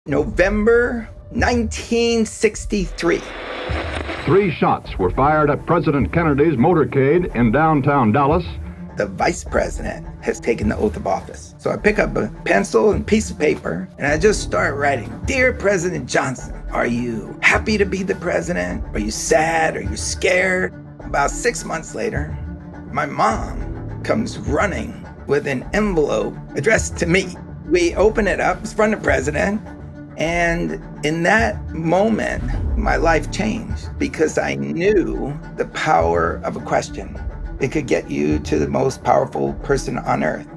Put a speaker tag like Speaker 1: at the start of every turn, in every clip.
Speaker 1: November 1963.
Speaker 2: 3 shots were fired at President Kennedy's motorcade in downtown Dallas.
Speaker 1: The vice president has taken the oath of office. So I pick up a pencil and piece of paper, and I just start writing, "Dear President Johnson, are you happy to be the president? Are you sad? Are you scared?" About 6 months later, my mom comes running with an envelope addressed to me. We open it up, it's from the president, and in that moment, my life changed because I knew the power of a question. It could get you to the most powerful person on earth.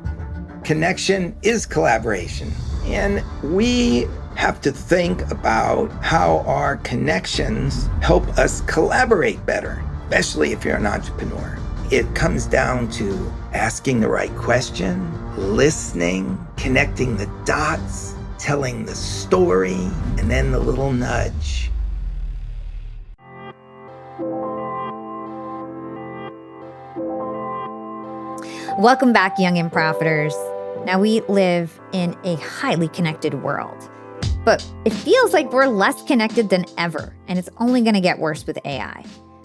Speaker 1: Connection is collaboration. And we have to think about how our connections help us collaborate better, especially if you're an entrepreneur. It comes down to asking the right question, listening, connecting the dots, telling the story, and then the little nudge.
Speaker 3: Welcome back, Young and Profiters. Now, we live in a highly connected world, but it feels like we're less connected than ever, and it's only going to get worse with AI.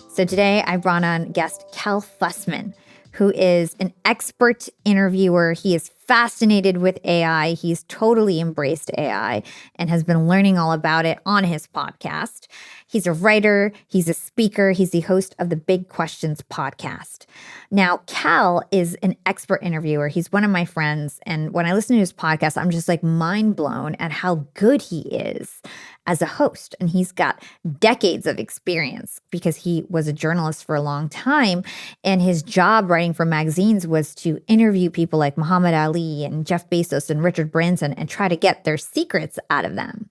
Speaker 3: So today, I brought on guest Cal Fussman, who is an expert interviewer. He is fascinated with AI. He's totally embraced AI and has been learning all about it on his podcast. He's a writer, he's a speaker, he's the host of the Big Questions podcast. Now, Cal is an expert interviewer. He's one of my friends. And when I listen to his podcast, I'm just like mind blown at how good he is as a host. And he's got decades of experience because he was a journalist for a long time. And his job writing for magazines was to interview people like Muhammad Ali and Jeff Bezos and Richard Branson and try to get their secrets out of them.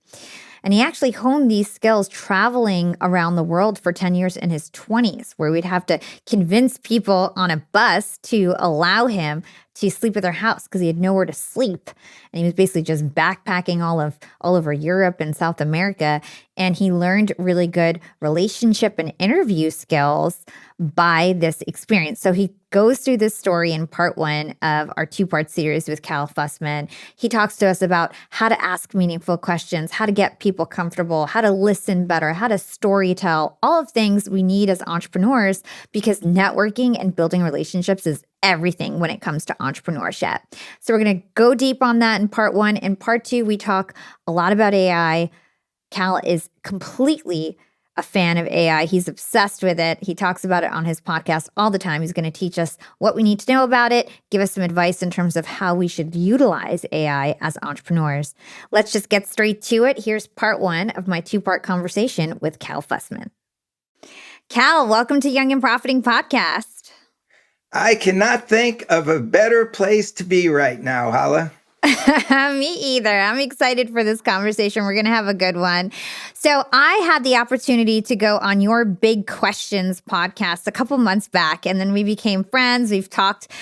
Speaker 3: And he actually honed these skills traveling around the world for 10 years in his 20s, where we'd have to convince people on a bus to allow him to sleep at their house because he had nowhere to sleep. And he was basically just backpacking all over Europe and South America. And he learned really good relationship and interview skills by this experience. So he goes through this story in part 1 of our 2-part series with Cal Fussman. He talks to us about how to ask meaningful questions, how to get people comfortable, how to listen better, how to storytell, all of things we need as entrepreneurs, because networking and building relationships is everything when it comes to entrepreneurship. So we're going to go deep on that in part 1. In part 2, we talk a lot about AI. Cal is completely a fan of AI. He's obsessed with it. He talks about it on his podcast all the time. He's going to teach us what we need to know about it, give us some advice in terms of how we should utilize AI as entrepreneurs. Let's just get straight to it. Here's part 1 of my 2-part conversation with Cal Fussman. Cal, welcome to Young and Profiting Podcast.
Speaker 1: I cannot think of a better place to be right now, Hala.
Speaker 3: Me either. I'm excited for this conversation. We're going to have a good one. So I had the opportunity to go on your Big Questions podcast a couple months back, and then we became friends. We've talked,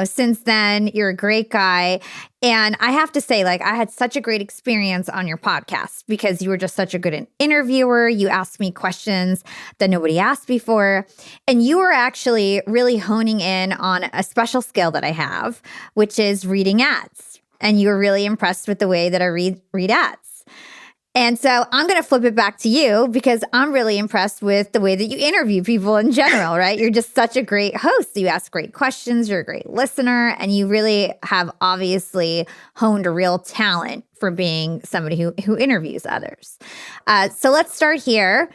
Speaker 3: since then. You're a great guy. And I have to say, I had such a great experience on your podcast because you were just such a good interviewer. You asked me questions that nobody asked before. And you were actually really honing in on a special skill that I have, which is reading ads. And you were really impressed with the way that I read ads. And so I'm going to flip it back to you because I'm really impressed with the way that you interview people in general, right? You're just such a great host. You ask great questions. You're a great listener. And you really have obviously honed a real talent for being somebody who interviews others. So let's start here.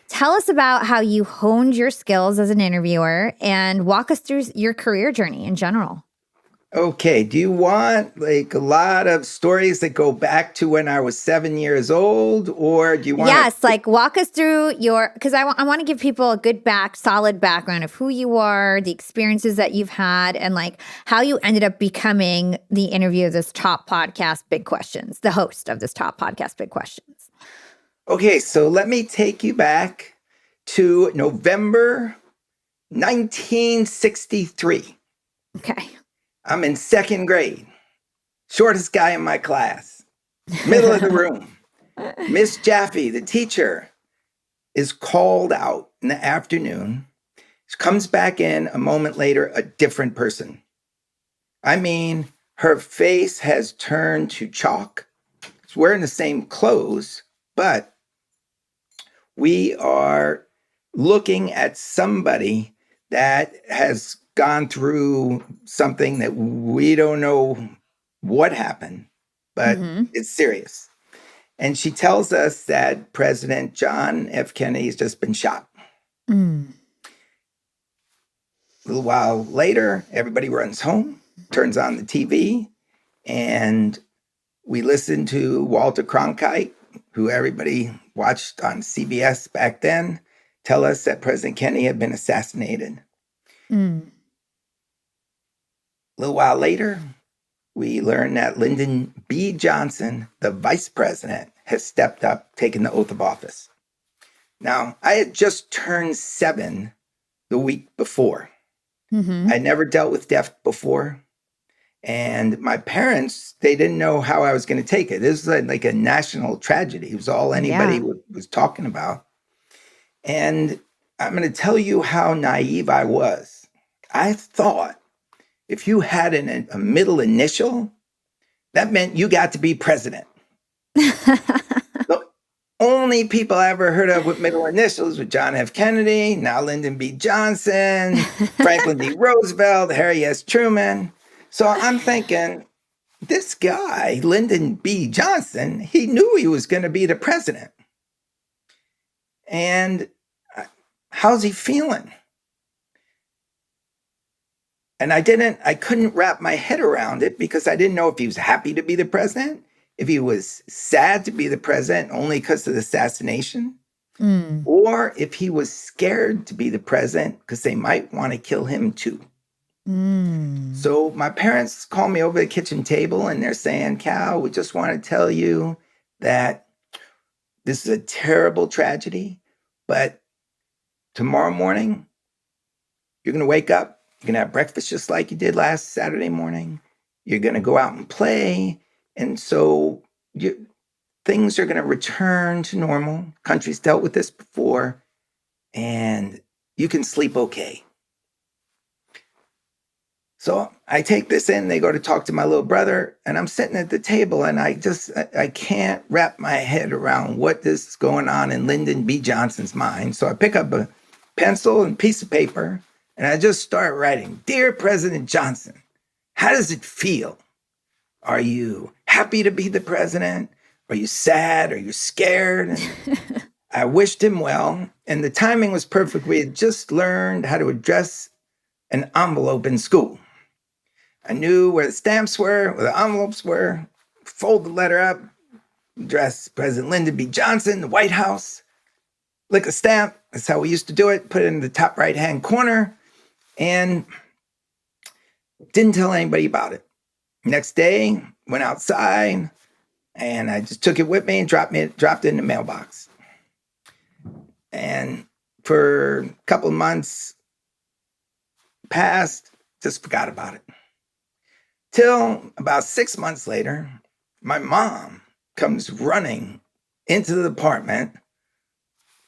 Speaker 3: Tell us about how you honed your skills as an interviewer and walk us through your career journey in general.
Speaker 1: Okay, do you want a lot of stories that go back to when I was 7 years old, or do you want?
Speaker 3: Yes, walk us through because I want to give people a good solid background of who you are, the experiences that you've had, and how you ended up becoming the interview of this top podcast, Big Questions, the host of this top podcast, Big Questions.
Speaker 1: Okay, so let me take you back to November 1963.
Speaker 3: Okay.
Speaker 1: I'm in 2nd grade, shortest guy in my class, middle of the room. Miss Jaffe, the teacher, is called out in the afternoon. She comes back in a moment later, a different person. I mean, her face has turned to chalk. wearing the same clothes, but we are looking at somebody that has gone through something that we don't know what happened, but it's serious. And she tells us that President John F. Kennedy has just been shot. A little while later, everybody runs home, turns on the TV, and we listen to Walter Cronkite, who everybody watched on CBS back then, tell us that President Kennedy had been assassinated. A little while later, we learn that Lyndon B. Johnson, the vice president, has stepped up, taken the oath of office. Now, I had just turned 7 the week before. I never dealt with death before. And my parents, they didn't know how I was going to take it. This was like a national tragedy. It was all anybody was talking about. And I'm going to tell you how naive I was. I thought if you had a middle initial, that meant you got to be president. The only people I ever heard of with middle initials were John F. Kennedy, now Lyndon B. Johnson, Franklin D. Roosevelt, Harry S. Truman. So I'm thinking, this guy, Lyndon B. Johnson, he knew he was going to be the president. And how's he feeling? And I couldn't wrap my head around it because I didn't know if he was happy to be the president, if he was sad to be the president only because of the assassination, or if he was scared to be the president because they might want to kill him too. So my parents call me over the kitchen table and they're saying, Cal, we just want to tell you that this is a terrible tragedy, but tomorrow morning, you're going to wake up, you're going to have breakfast just like you did last Saturday morning. You're going to go out and play. And so things are going to return to normal. Country's dealt with this before, and you can sleep okay. So I take this in, they go to talk to my little brother, and I'm sitting at the table, and I can't wrap my head around what is going on in Lyndon B. Johnson's mind. So I pick up a pencil and piece of paper, and I just start writing, Dear President Johnson, how does it feel? Are you happy to be the president? Are you sad? Are you scared? And I wished him well, and the timing was perfect. We had just learned how to address an envelope in school. I knew where the stamps were, where the envelopes were, fold the letter up, address President Lyndon B. Johnson, the White House, lick a stamp. That's how we used to do it. Put it in the top right-hand corner and didn't tell anybody about it. Next day, went outside and I just took it with me and dropped it in the mailbox. And for a couple of months passed, just forgot about it. Till about 6 months later, my mom comes running into the apartment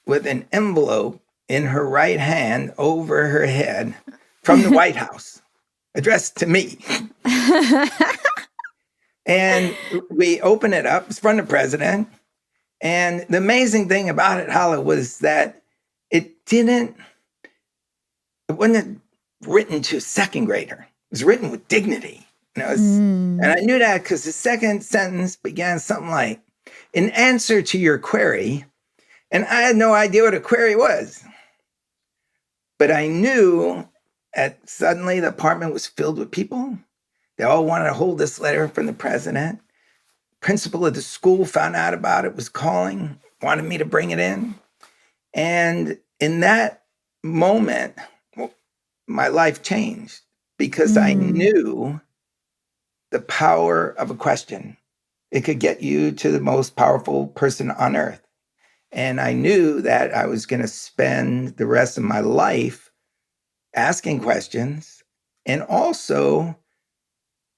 Speaker 1: with an envelope in her right hand over her head from the White House, addressed to me. And we open it up. It's from the president. And the amazing thing about it, Hala, was that it wasn't written to a second grader. It was written with dignity. And I knew that because the second sentence began something like, in answer to your query, and I had no idea what a query was. But I knew that suddenly the apartment was filled with people. They all wanted to hold this letter from the president. Principal of the school found out about it, was calling, wanted me to bring it in. And in that moment, my life changed because I knew the power of a question. It could get you to the most powerful person on earth. And I knew that I was going to spend the rest of my life asking questions and also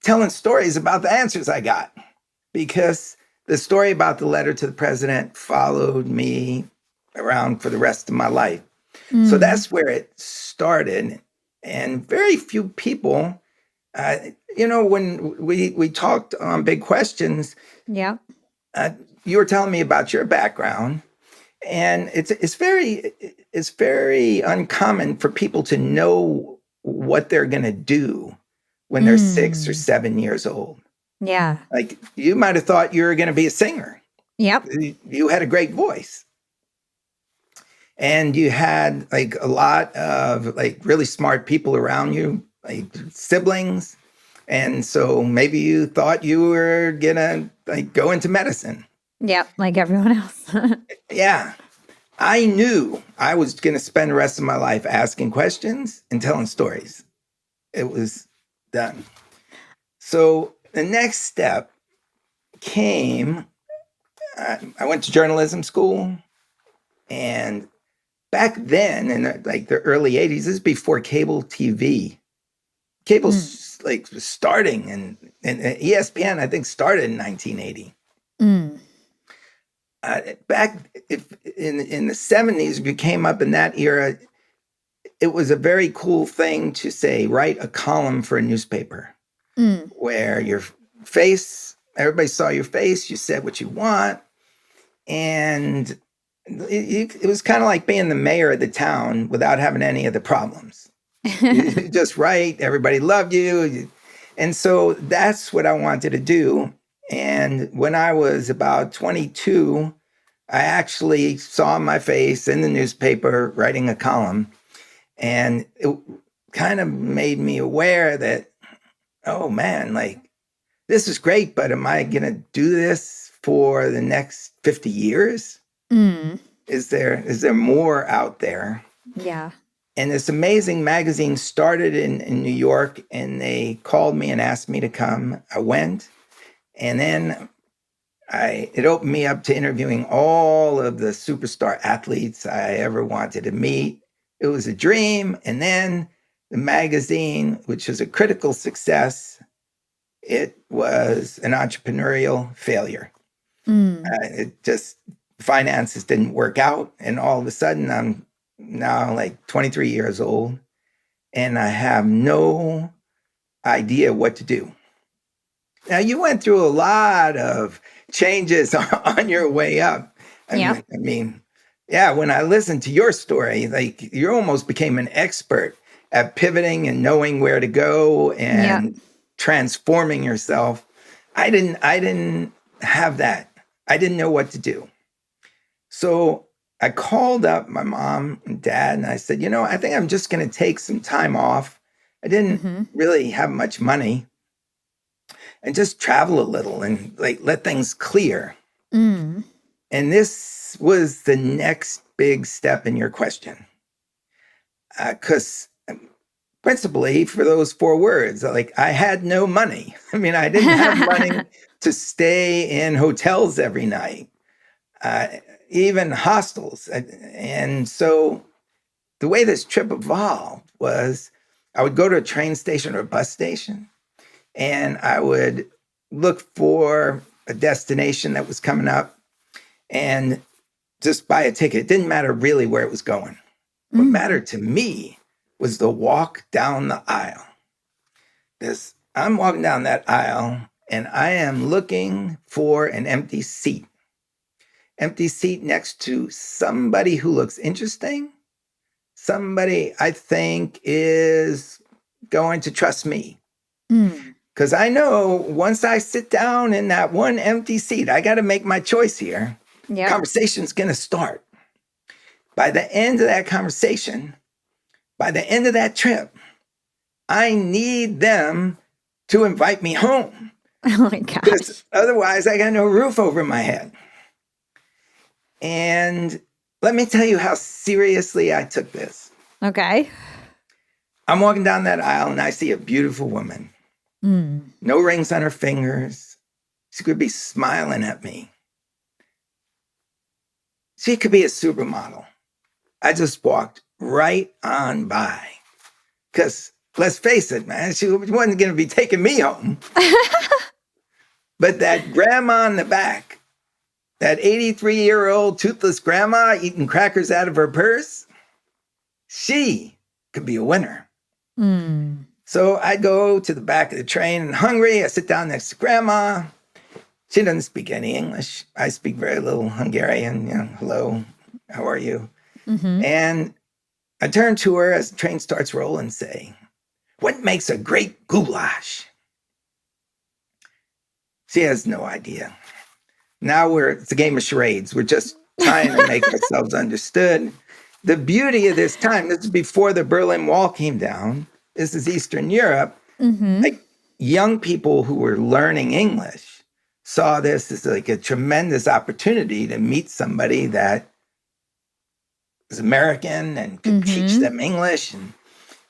Speaker 1: telling stories about the answers I got, because the story about the letter to the president followed me around for the rest of my life. So that's where it started. And very few people, when we talked on Big Questions, uh, you were telling me about your background, and it's very uncommon for people to know what they're going to do when they're 6 or 7 years old.
Speaker 3: Yeah.
Speaker 1: Like, you might have thought you were going to be a singer.
Speaker 3: Yep.
Speaker 1: You had a great voice. And you had like a lot of like really smart people around you, like siblings. And so maybe you thought you were gonna like go into medicine.
Speaker 3: Yep. Like everyone else.
Speaker 1: Yeah. I knew I was gonna spend the rest of my life asking questions and telling stories. It was done. So the next step came, I went to journalism school, and back then in like the early 80s, this is before cable TV. Cable's like was starting, and ESPN, I think, started in 1980. Back in the 70s, if you came up in that era, it was a very cool thing to say, write a column for a newspaper where your face, everybody saw your face, you said what you want, and it was kind of like being the mayor of the town without having any of the problems. You just write, everybody loved you. And so that's what I wanted to do. And when I was about 22, I actually saw my face in the newspaper writing a column. And it kind of made me aware that, oh man, like, this is great, but am I going to do this for the next 50 years? Is there more out there?
Speaker 3: Yeah.
Speaker 1: And this amazing magazine started in New York, and they called me and asked me to come. I went, and then it opened me up to interviewing all of the superstar athletes I ever wanted to meet. It was a dream. And then the magazine, which was a critical success, it was an entrepreneurial failure. It just, finances didn't work out. And all of a sudden, I'm now like 23 years old, and I have no idea what to do. Now, you went through a lot of changes on your way up. I mean, yeah, when I listened to your story, like, you almost became an expert at pivoting and knowing where to go and transforming yourself. I didn't have that. I didn't know what to do. So I called up my mom and dad, and I said, I think I'm just going to take some time off. I didn't really have much money, and just travel a little and like let things clear. And this was the next big step in your question. Because principally for those 4 words, like, I had no money. I mean, I didn't have money to stay in hotels every night. Even hostels. And so the way this trip evolved was I would go to a train station or a bus station, and I would look for a destination that was coming up and just buy a ticket. It didn't matter really where it was going. What mattered to me was the walk down the aisle. Because I'm walking down that aisle, and I am looking for an empty seat. Empty seat next to somebody who looks interesting, somebody I think is going to trust me. Because I know once I sit down in that one empty seat, I got to make my choice here. Conversation's going to start. By the end of that conversation, by the end of that trip, I need them to invite me home.
Speaker 3: Oh my gosh.
Speaker 1: Because otherwise, I got no roof over my head. And let me tell you how seriously I took this.
Speaker 3: Okay.
Speaker 1: I'm walking down that aisle, and I see a beautiful woman. No rings on her fingers. She could be smiling at me. She could be a supermodel. I just walked right on by. Because let's face it, man, she wasn't going to be taking me home. But that grandma in the back, that 83-year-old toothless grandma eating crackers out of her purse, she could be a winner. So I go to the back of the train and hungry. I sit down next to grandma, She doesn't speak any English. I speak very little Hungarian. Hello, how are you?
Speaker 3: Mm-hmm.
Speaker 1: And I turn to her as the train starts rolling and say, what makes a great goulash? She has no idea. Now it's a game of charades. We're just trying to make ourselves understood. The beauty of this time, this is before the Berlin Wall came down. This is Eastern Europe.
Speaker 3: Mm-hmm.
Speaker 1: Like young people who were learning English saw this as like a tremendous opportunity to meet somebody that was American and could teach them English. And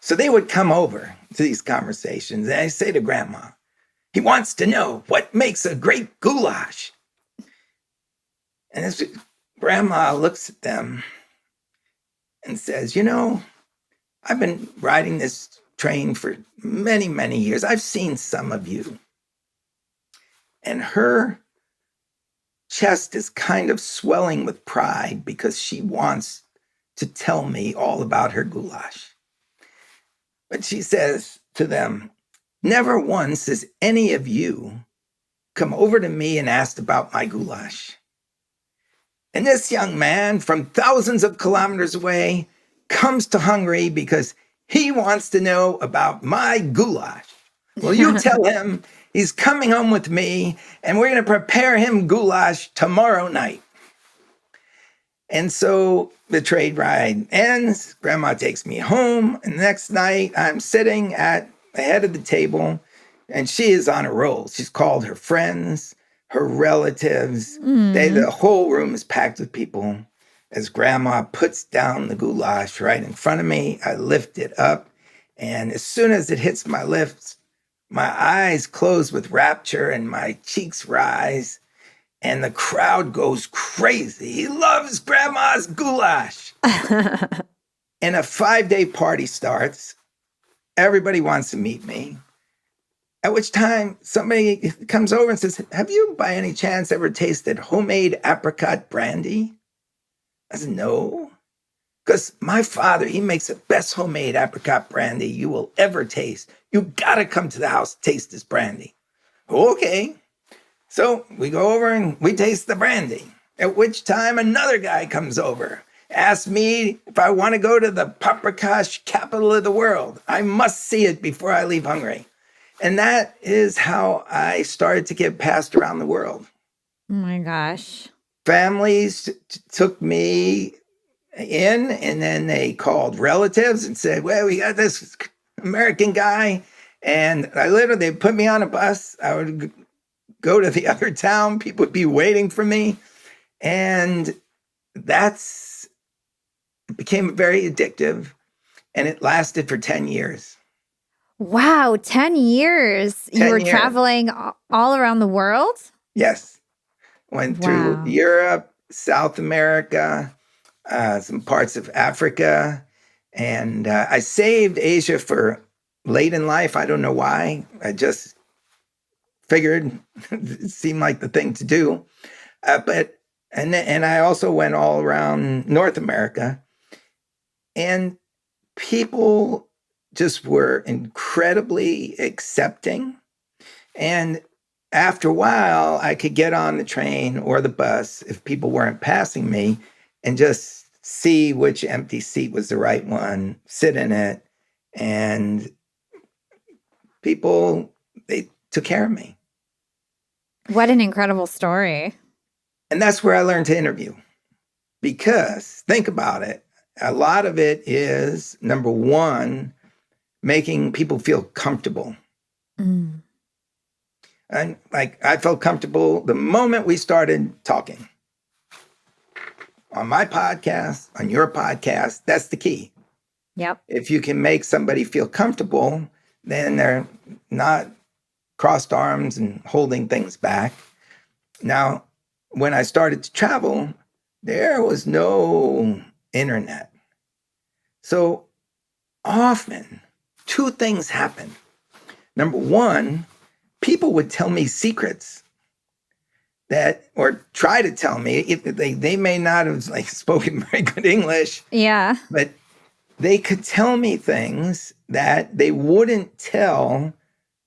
Speaker 1: so they would come over to these conversations. And I say to Grandma, he wants to know what makes a great goulash. And this Grandma looks at them and says, I've been riding this train for many, many years. I've seen some of you. And her chest is kind of swelling with pride because she wants to tell me all about her goulash. But she says to them, never once has any of you come over to me and asked about my goulash. And this young man from thousands of kilometers away comes to Hungary because he wants to know about my goulash. Well, you tell him he's coming home with me and we're going to prepare him goulash tomorrow night. And so the trade ride ends. Grandma takes me home. And the next night I'm sitting at the head of the table and she is on a roll. She's called her friends, her relatives. The whole room is packed with people. As Grandma puts down the goulash right in front of me, I lift it up. And as soon as it hits my lips, my eyes close with rapture and my cheeks rise. And the crowd goes crazy. He loves Grandma's goulash. And a 5-day party starts. Everybody wants to meet me. At which time somebody comes over and says, have you by any chance ever tasted homemade apricot brandy? I said, no. Because my father, he makes the best homemade apricot brandy you will ever taste. You gotta come to the house to taste this brandy. Okay. So we go over and we taste the brandy. At which time another guy comes over, asks me if I want to go to the paprikash capital of the world. I must see it before I leave Hungary. And that is how I started to get passed around the world.
Speaker 3: Oh my gosh.
Speaker 1: Families took me in and then they called relatives and said, well, we got this American guy. And they put me on a bus. I would go to the other town. People would be waiting for me. And it became very addictive. And it lasted for 10 years.
Speaker 3: Wow, 10 years. You were traveling all around the world?
Speaker 1: Yes. Went through Europe, South America, some parts of Africa. And I saved Asia for late in life. I don't know why. I just figured it seemed like the thing to do. And I also went all around North America. And people just were incredibly accepting. And after a while, I could get on the train or the bus if people weren't passing me and just see which empty seat was the right one, sit in it. And people, they took care of me.
Speaker 3: What an incredible story.
Speaker 1: And that's where I learned to interview. Because think about it. A lot of it is, number one, making people feel comfortable. And I felt comfortable the moment we started talking. On my podcast, on your podcast, that's the key.
Speaker 3: Yep.
Speaker 1: If you can make somebody feel comfortable, then they're not crossed arms and holding things back. Now, when I started to travel, there was no internet. So often, two things happen. Number one, people would tell me secrets or try to tell me. If they may not have spoken very good English.
Speaker 3: Yeah.
Speaker 1: But they could tell me things that they wouldn't tell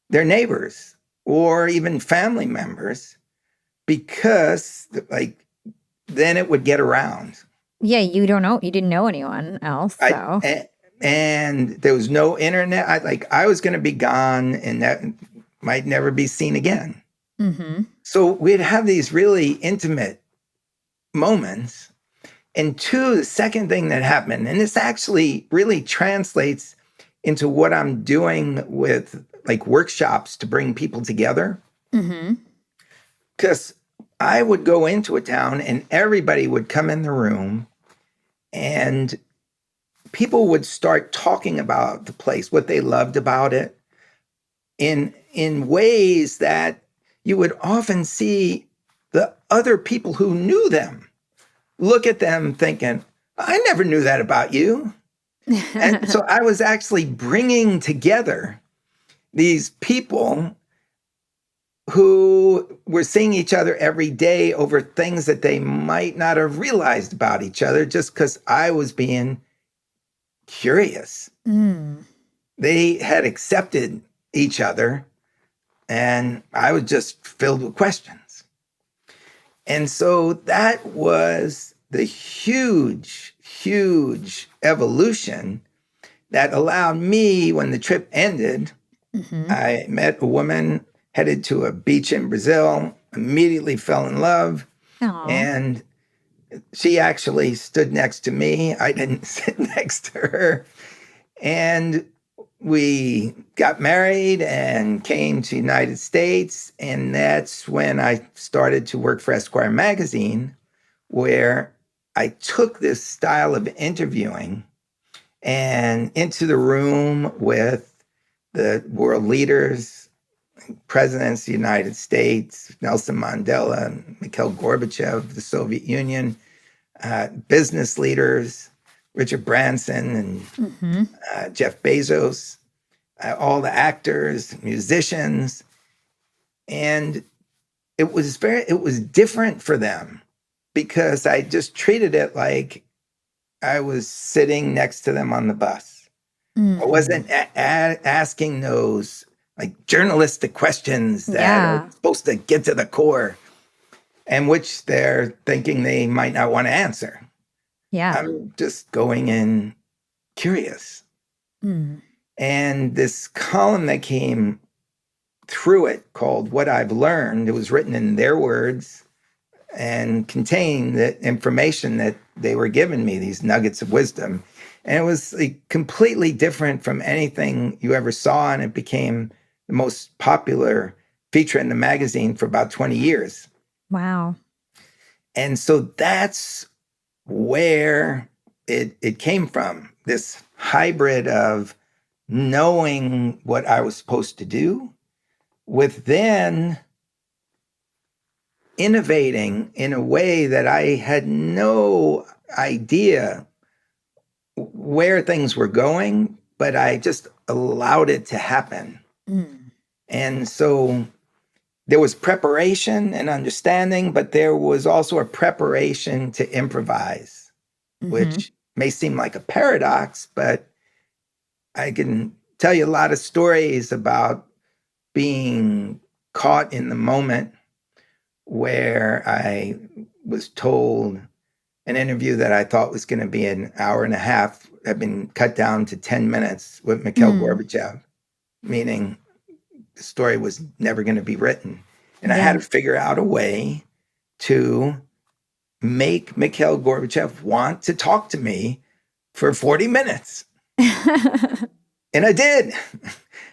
Speaker 1: their neighbors or even family members. because like then it would get around.
Speaker 3: Yeah, you don't know. You didn't know anyone else. So
Speaker 1: And there was no internet. I was going to be gone, and that might never be seen again.
Speaker 3: mm-hmm.
Speaker 1: So we'd have these really intimate moments. And two, the second thing that happened, and this actually really translates into what I'm doing with like workshops to bring people together.
Speaker 3: Mm-hmm.
Speaker 1: Because I would go into a town and everybody would come in the room and people would start talking about the place, what they loved about it, in ways that you would often see the other people who knew them look at them thinking, I never knew that about you. And so I was actually bringing together these people who were seeing each other every day over things that they might not have realized about each other just because I was being curious.
Speaker 3: Mm.
Speaker 1: They had accepted each other, and I was just filled with questions. And so that was the huge, huge evolution that allowed me, when the trip ended,
Speaker 3: Mm-hmm.
Speaker 1: I met a woman headed to a beach in Brazil, immediately fell in love,
Speaker 3: Aw.
Speaker 1: and she actually stood next to me. I didn't sit next to her. And we got married and came to the United States. And that's when I started to work for Esquire magazine, where I took this style of interviewing and into the room with the world leaders, presidents of the United States, Nelson Mandela, Mikhail Gorbachev of the Soviet Union, business leaders, Richard Branson and
Speaker 3: Mm-hmm.
Speaker 1: Jeff Bezos, all the actors, musicians. And it was different for them because I just treated it like I was sitting next to them on the bus.
Speaker 3: Mm-hmm.
Speaker 1: I wasn't asking those like journalistic questions that are supposed to get to the core and which they're thinking they might not want to answer.
Speaker 3: Yeah.
Speaker 1: I'm just going in curious.
Speaker 3: Mm.
Speaker 1: And this column that came through it called What I've Learned, it was written in their words and contained the information that they were giving me, these nuggets of wisdom. And it was like completely different from anything you ever saw. And it became the most popular feature in the magazine for about 20 years.
Speaker 3: Wow.
Speaker 1: And so that's where it came from, this hybrid of knowing what I was supposed to do with then innovating in a way that I had no idea where things were going, but I just allowed it to happen.
Speaker 3: Mm.
Speaker 1: And so there was preparation and understanding, but there was also a preparation to improvise,
Speaker 3: Mm-hmm.
Speaker 1: which may seem like a paradox, but I can tell you a lot of stories about being caught in the moment where I was told an interview that I thought was going to be an hour and a half had been cut down to 10 minutes with Mikhail Gorbachev, meaning the story was never going to be written. And I had to figure out a way to make Mikhail Gorbachev want to talk to me for 40 minutes. And I did.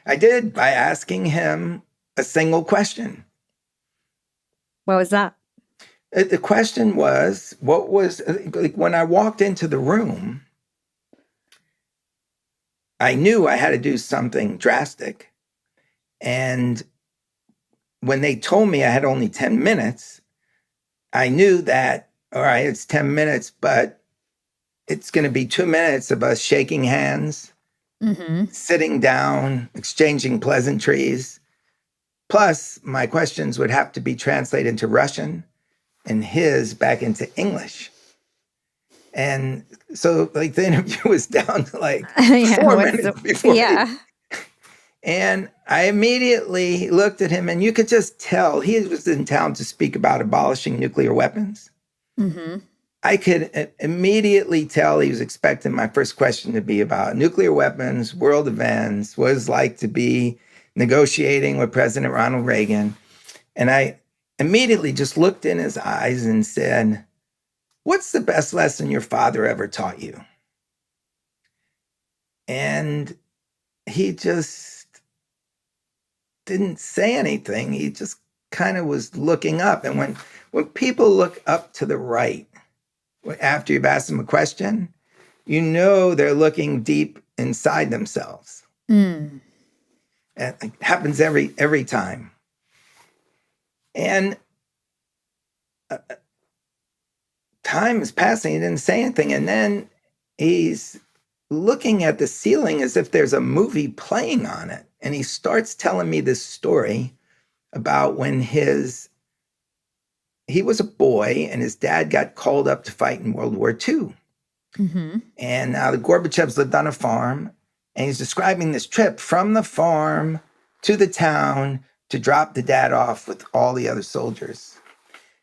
Speaker 1: I did by asking him a single question.
Speaker 3: What was that?
Speaker 1: The question was, what was, like, when I walked into the room, I knew I had to do something drastic. And when they told me I had only 10 minutes, I knew that, all right, it's 10 minutes, but it's going to be 2 minutes of us shaking hands, sitting down, exchanging pleasantries. Plus, my questions would have to be translated into Russian and his back into English. And so, like, the interview was down to like 4 minutes before. And I immediately looked at him, and you could just tell he was in town to speak about abolishing nuclear weapons.
Speaker 3: Mm-hmm.
Speaker 1: I could immediately tell he was expecting my first question to be about nuclear weapons, world events, what it's like to be negotiating with President Ronald Reagan. And I immediately just looked in his eyes and said, "What's the best lesson your father ever taught you?" And he just didn't say anything. He just kind of was looking up. And when people look up to the right, after you've asked them a question, you know they're looking deep inside themselves.
Speaker 3: Mm.
Speaker 1: It happens every time. And time is passing. He didn't say anything. And then he's looking at the ceiling as if there's a movie playing on it. And he starts telling me this story about when he was a boy and his dad got called up to fight in World War II.
Speaker 3: Mm-hmm.
Speaker 1: And now the Gorbachevs lived on a farm, and he's describing this trip from the farm to the town to drop the dad off with all the other soldiers.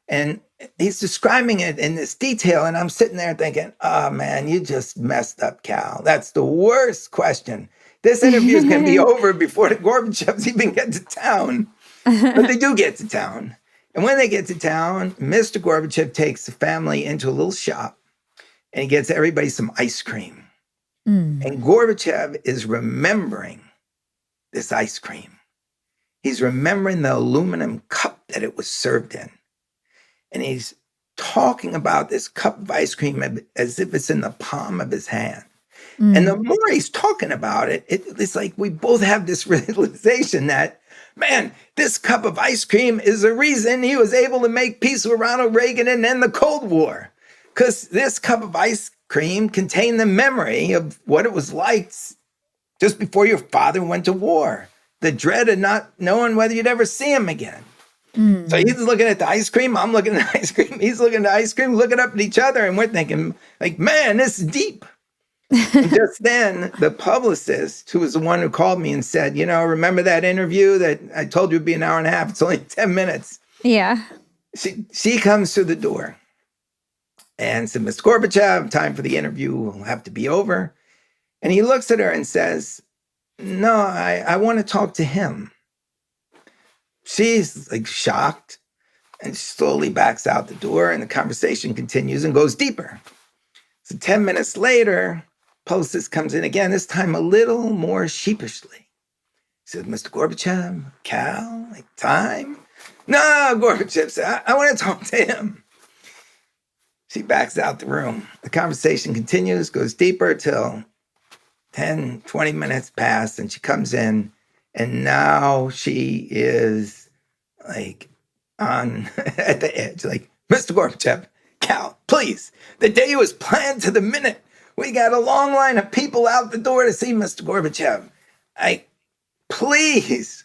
Speaker 1: And he's describing it in this detail, and I'm sitting there thinking, oh man, you just messed up, Cal. That's the worst question. This interview is going to be over before the Gorbachevs even get to town. But they do get to town. And when they get to town, Mr. Gorbachev takes the family into a little shop, and he gets everybody some ice cream.
Speaker 3: Mm.
Speaker 1: And Gorbachev is remembering this ice cream. He's remembering the aluminum cup that it was served in. And he's talking about this cup of ice cream as if it's in the palm of his hand.
Speaker 3: Mm.
Speaker 1: And the more he's talking about it, it's like we both have this realization that, man, this cup of ice cream is the reason he was able to make peace with Ronald Reagan and end the Cold War. Because this cup of ice cream contained the memory of what it was like just before your father went to war. The dread of not knowing whether you'd ever see him again.
Speaker 3: Mm.
Speaker 1: So he's looking at the ice cream, I'm looking at the ice cream, he's looking at the ice cream, looking up at each other, and we're thinking, like, man, this is deep. And just then, the publicist, who was the one who called me and said, remember that interview that I told you would be an hour and a half? It's only 10 minutes.
Speaker 3: Yeah.
Speaker 1: She comes through the door and said, "Mr. Gorbachev, time for the interview will have to be over." And he looks at her and says, "No, I want to talk to him." She's like shocked and slowly backs out the door, and the conversation continues and goes deeper. So 10 minutes later, publicist comes in again, this time a little more sheepishly. He says, "Mr. Gorbachev, Cal, time?" "No," Gorbachev said, I want to talk to him." She backs out the room. The conversation continues, goes deeper till 10, 20 minutes pass, and she comes in, and now she is like on at the edge, like, "Mr. Gorbachev, Cal, please, the day was planned to the minute. We got a long line of people out the door to see Mr. Gorbachev. Please."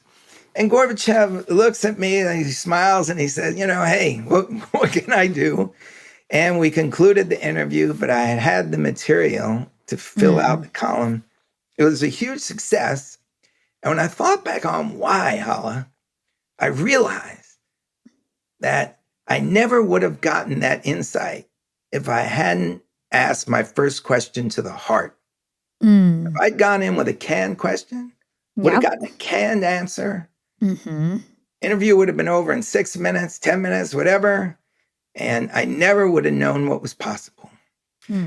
Speaker 1: And Gorbachev looks at me and he smiles and he says, "Hey, what can I do?" And we concluded the interview, but I had the material to fill out the column. It was a huge success. And when I thought back on why, Hala, I realized that I never would have gotten that insight if I hadn't asked my first question to the heart. If I'd gone in with a canned question, would have gotten a canned answer.
Speaker 3: Mm-hmm.
Speaker 1: Interview would have been over in 6 minutes, 10 minutes, whatever. And I never would have known what was possible.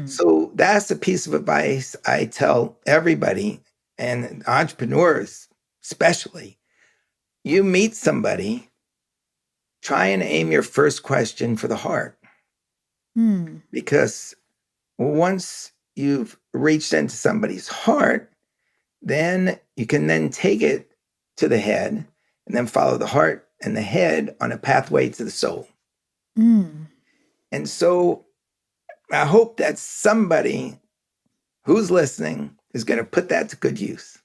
Speaker 1: So that's a piece of advice I tell everybody, and entrepreneurs especially. You meet somebody, try and aim your first question for the heart. Because once you've reached into somebody's heart, then you can then take it to the head and then follow the heart and the head on a pathway to the soul. And so I hope that somebody who's listening is going to put that to good use.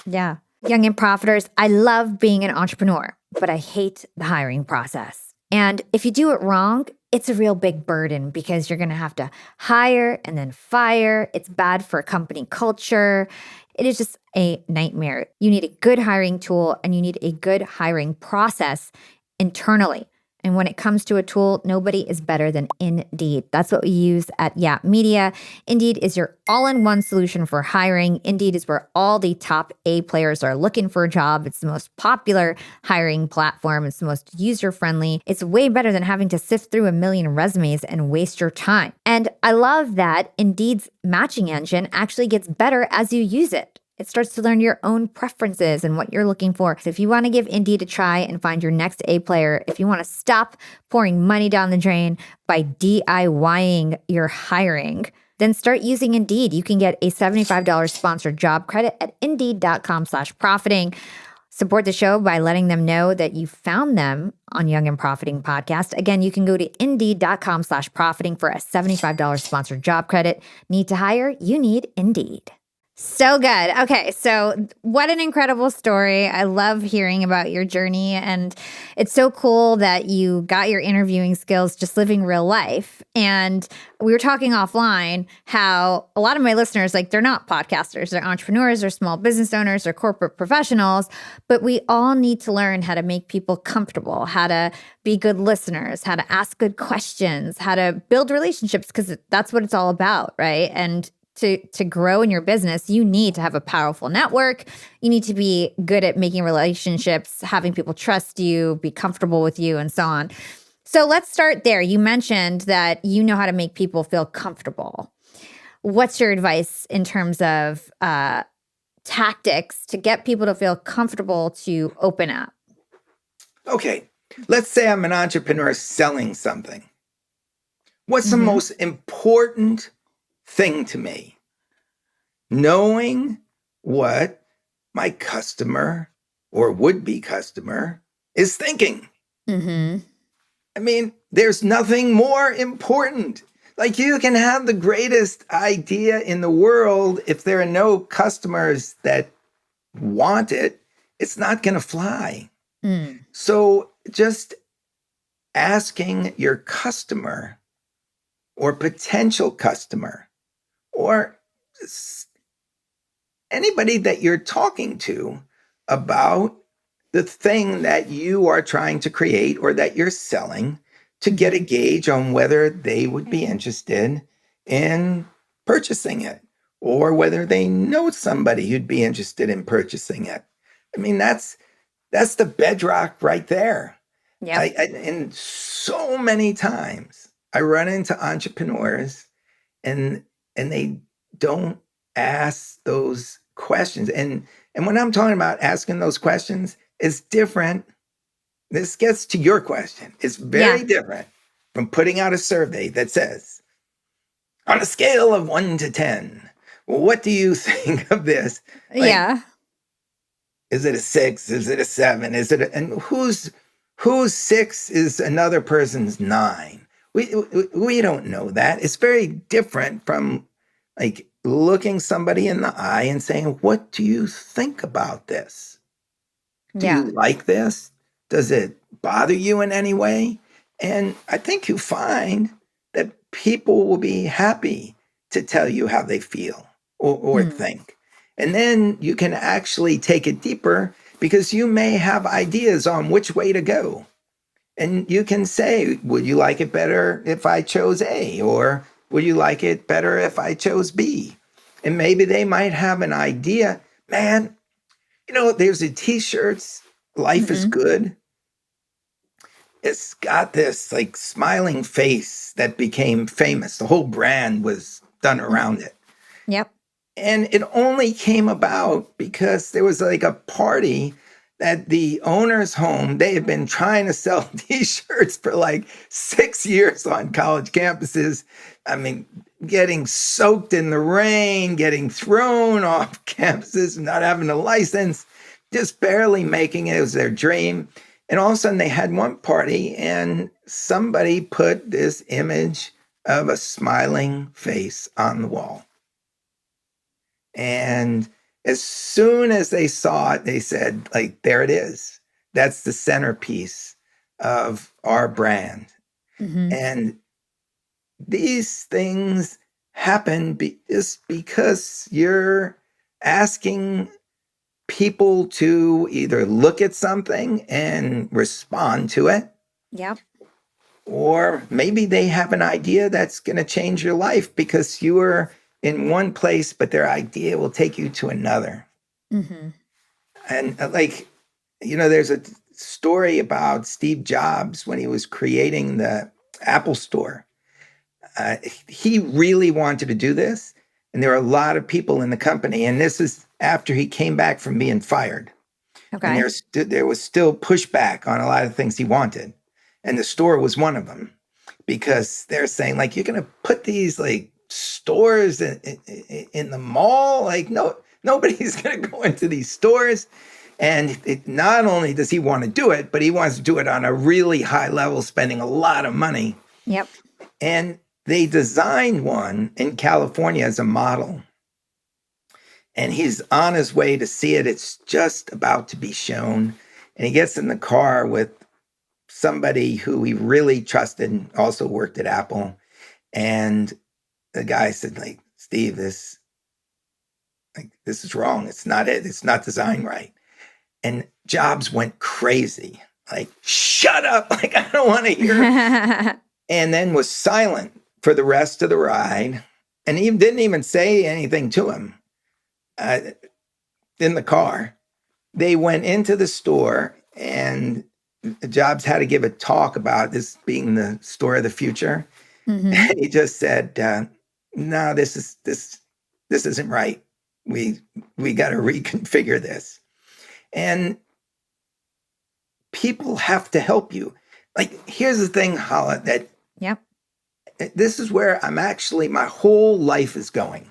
Speaker 3: Yeah. Young and Profiters, I love being an entrepreneur, but I hate the hiring process. And if you do it wrong, it's a real big burden because you're going to have to hire and then fire. It's bad for company culture. It is just a nightmare. You need a good hiring tool and you need a good hiring process internally. And when it comes to a tool, nobody is better than Indeed. That's what we use at Yap Media. Indeed is your all-in-one solution for hiring. Indeed is where all the top A players are looking for a job. It's the most popular hiring platform. It's the most user-friendly. It's way better than having to sift through a million resumes and waste your time. And I love that Indeed's matching engine actually gets better as you use it. It starts to learn your own preferences and what you're looking for. So if you want to give Indeed a try and find your next A player, if you want to stop pouring money down the drain by DIYing your hiring, then start using Indeed. You can get a $75 sponsored job credit at Indeed.com/profiting. Support the show by letting them know that you found them on Young and Profiting Podcast. Again, you can go to Indeed.com/profiting for a $75 sponsored job credit. Need to hire? You need Indeed. So good. Okay, so what an incredible story. I love hearing about your journey, and it's so cool that you got your interviewing skills just living real life. And we were talking offline how a lot of my listeners, like, they're not podcasters, they're entrepreneurs, they're small business owners, they're corporate professionals, but we all need to learn how to make people comfortable, how to be good listeners, how to ask good questions, how to build relationships, because that's what it's all about, right? And to grow in your business, you need to have a powerful network. You need to be good at making relationships, having people trust you, be comfortable with you, and so on. So let's start there. You mentioned that you know how to make people feel comfortable. What's your advice in terms of tactics to get people to feel comfortable to open up?
Speaker 1: Okay, let's say I'm an entrepreneur selling something. What's the most important thing to me? Knowing what my customer or would-be customer is thinking. I mean, there's nothing more important. Like, you can have the greatest idea in the world. If there are no customers that want it, it's not going to fly. So just asking your customer or potential customer or anybody that you're talking to about the thing that you are trying to create or that you're selling, to get a gauge on whether they would be interested in purchasing it or whether they know somebody who'd be interested in purchasing it. I mean, that's the bedrock right there.
Speaker 3: Yeah.
Speaker 1: And so many times I run into entrepreneurs and they don't ask those questions. And when I'm talking about asking those questions, it's different. This gets to your question. It's very different from putting out a survey that says, on a scale of 1 to 10, well, what do you think of this? Like, is it a 6? Is it a 7? And whose 6 is another person's 9? We don't know that. It's very different from, like, looking somebody in the eye and saying, what do you think about this? Do you like this? Does it bother you in any way? And I think you find that people will be happy to tell you how they feel or think. And then you can actually take it deeper, because you may have ideas on which way to go. And you can say, would you like it better if I chose A? Or would you like it better if I chose B? And maybe they might have an idea. Man, there's a t-shirts, Life is Good. It's got this, like, smiling face that became famous. The whole brand was done around it.
Speaker 3: Yep.
Speaker 1: And it only came about because there was, like, a party at the owner's home. They had been trying to sell t-shirts for like 6 years on college campuses. I mean, getting soaked in the rain, getting thrown off campuses, not having a license, just barely making it. It was their dream. And all of a sudden they had one party and somebody put this image of a smiling face on the wall. And as soon as they saw it, they said, like, there it is. That's the centerpiece of our brand. And these things happen just because you're asking people to either look at something and respond to it,
Speaker 3: Yep.
Speaker 1: or maybe they have an idea that's going to change your life because you were in one place, but their idea will take you to another.
Speaker 3: Mm-hmm.
Speaker 1: And there's a story about Steve Jobs when he was creating the Apple Store. He really wanted to do this. And there were a lot of people in the company. And this is after he came back from being fired.
Speaker 3: Okay.
Speaker 1: And there was still pushback on a lot of things he wanted. And the store was one of them, because they're saying, like, you're going to put these like stores in the mall? Like, no, nobody's going to go into these stores. And not only does he want to do it, but he wants to do it on a really high level, spending a lot of money.
Speaker 3: Yep.
Speaker 1: And they designed one in California as a model. And he's on his way to see it. It's just about to be shown. And he gets in the car with somebody who he really trusted and also worked at Apple. And the guy said, like, Steve, this is wrong. It's not it. It's not designed right. And Jobs went crazy. Like, shut up. Like, I don't want to hear it. And then was silent for the rest of the ride. And he didn't even say anything to him in the car. They went into the store, and Jobs had to give a talk about this being the store of the future.
Speaker 3: Mm-hmm.
Speaker 1: And he just said, no, this isn't right. We got to reconfigure this. And people have to help you. Like, here's the thing, Hala, that
Speaker 3: Yep.
Speaker 1: this is where my whole life is going.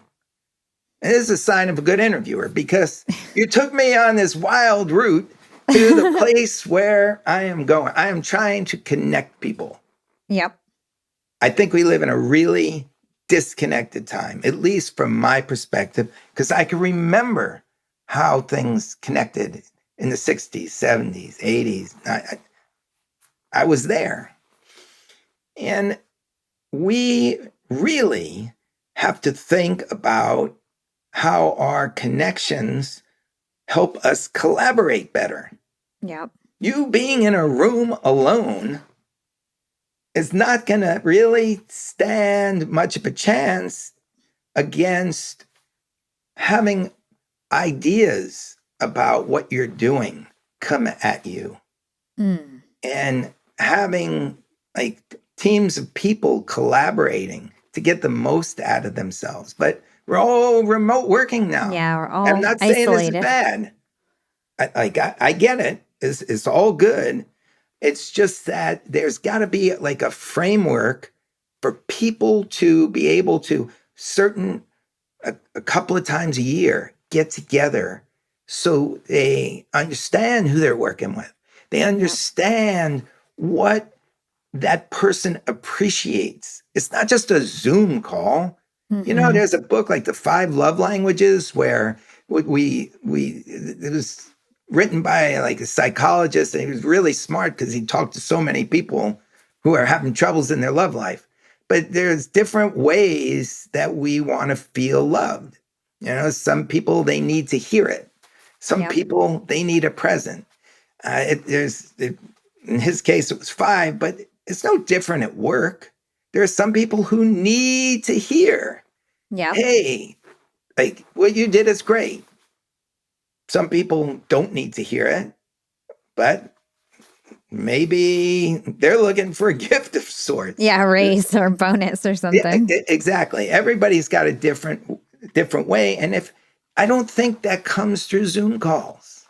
Speaker 1: And this is a sign of a good interviewer, because you took me on this wild route to the place where I am going. I am trying to connect people.
Speaker 3: Yep.
Speaker 1: I think we live in a really disconnected time, at least from my perspective, because I can remember how things connected in the 60s, 70s, 80s. I was there. And we really have to think about how our connections help us collaborate better.
Speaker 3: Yep.
Speaker 1: You being in a room alone is not going to really stand much of a chance against having ideas about what you're doing come at you.
Speaker 3: Mm.
Speaker 1: And having like teams of people collaborating to get the most out of themselves. But we're all remote working now.
Speaker 3: Yeah, we're all
Speaker 1: I'm not saying this is
Speaker 3: isolated.
Speaker 1: bad. I get it. It's all good. It's just that there's got to be like a framework for people to be able to a couple of times a year get together, so they understand who they're working with. They understand what that person appreciates. It's not just a Zoom call.
Speaker 3: Mm-mm.
Speaker 1: There's a book like The 5 Love Languages where it was written by like a psychologist, and he was really smart because he talked to so many people who are having troubles in their love life. But there's different ways that we want to feel loved. Some people, they need to hear it. Some people, they need a present. In his case, it was 5, but it's no different at work. There are some people who need to hear, hey, like, what you did is great. Some people don't need to hear it, but maybe they're looking for a gift of sorts.
Speaker 3: Yeah, a raise or bonus or something.
Speaker 1: Exactly. Everybody's got a different way. And I don't think that comes through Zoom calls.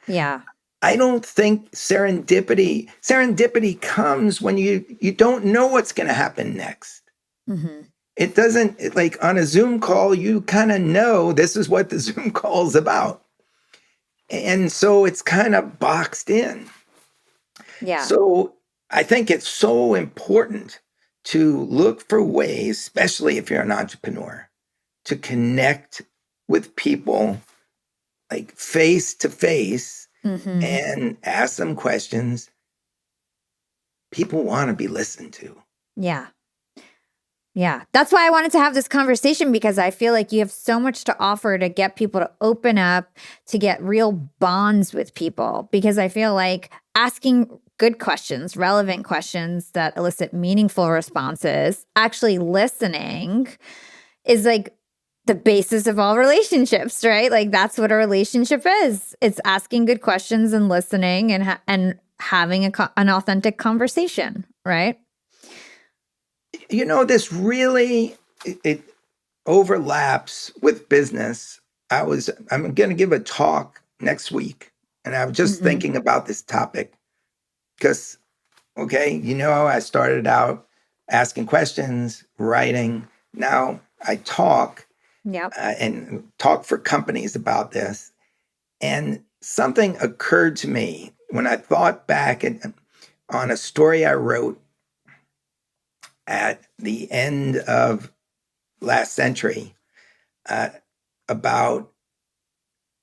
Speaker 3: Yeah.
Speaker 1: I don't think serendipity comes when you don't know what's going to happen next.
Speaker 3: Mm-hmm.
Speaker 1: It doesn't, like on a Zoom call, you kind of know this is what the Zoom call is about. And so it's kind of boxed in.
Speaker 3: Yeah.
Speaker 1: So I think it's so important to look for ways, especially if you're an entrepreneur, to connect with people like face to face and ask them questions. People want to be listened to.
Speaker 3: Yeah. Yeah. That's why I wanted to have this conversation, because I feel like you have so much to offer to get people to open up, to get real bonds with people, because I feel like asking good questions, relevant questions that elicit meaningful responses, actually listening is like the basis of all relationships, right? Like that's what a relationship is. It's asking good questions and listening and having an authentic conversation, right?
Speaker 1: This really it overlaps with business. I'm going to give a talk next week, and I was just thinking about this topic because, okay, I started out asking questions, writing. Now I talk
Speaker 3: Yep.
Speaker 1: and talk for companies about this. And something occurred to me when I thought back on a story I wrote at the end of last century about